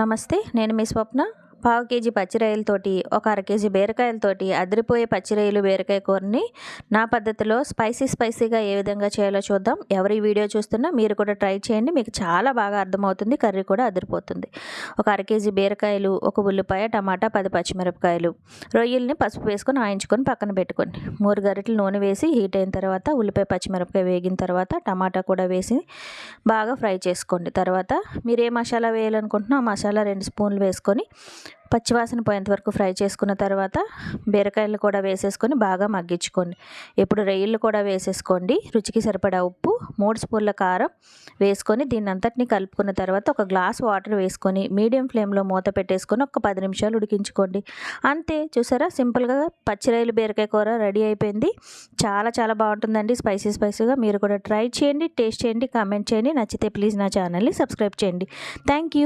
నమస్తే. నేను మీ స్వప్న. పావు కేజీ పచ్చిరొయ్యలతోటి, ఒక అర కేజీ బీరకాయలతోటి అదిరిపోయే పచ్చిరొయ్యలు, బీరకాయ కూరని నా పద్ధతిలో స్పైసీగా ఏ విధంగా చేయాలో చూద్దాం. ఎవరు ఈ వీడియో చూస్తున్నా మీరు కూడా ట్రై చేయండి. మీకు చాలా బాగా అర్థమవుతుంది. కర్రీ కూడా అదిరిపోతుంది. ఒక అర కేజీ బీరకాయలు, ఒక ఉల్లిపాయ, టమాటా, 10 పచ్చిమిరపకాయలు, రొయ్యల్ని పసుపు వేసుకొని ఆయించుకొని పక్కన పెట్టుకోండి. 3 గరిటెలు నూనె వేసి హీట్ అయిన తర్వాత ఉల్లిపాయ, పచ్చిమిరపకాయ వేగిన తర్వాత టమాటా కూడా వేసి బాగా ఫ్రై చేసుకోండి. తర్వాత మీరు ఏ మసాలా వేయాలనుకుంటున్నా ఆ మసాలా 2 స్పూన్లు వేసుకొని పచ్చివాసన పోయేంత వరకు ఫ్రై చేసుకున్న తర్వాత బీరకాయలు కూడా వేసేసుకొని బాగా మగ్గించుకోండి. ఇప్పుడు రొయ్యలు కూడా వేసేసుకోండి. రుచికి సరిపడా ఉప్పు, 3 స్పూన్ల కారం వేసుకొని దీన్ని అంతటిని కలుపుకున్న తర్వాత ఒక గ్లాస్ వాటర్ వేసుకొని మీడియం ఫ్లేమ్లో మూత పెట్టేసుకొని ఒక 10 నిమిషాలు ఉడికించుకోండి. అంతే, చూసారా, సింపుల్గా పచ్చి రొయ్యలు బీరకాయ కూర రెడీ అయిపోయింది. చాలా బాగుంటుందండి. స్పైసీగా మీరు కూడా ట్రై చేయండి, టేస్ట్ చేయండి, కామెంట్ చేయండి. నచ్చితే ప్లీజ్ నా ఛానల్ని సబ్స్క్రైబ్ చేయండి. Thank you.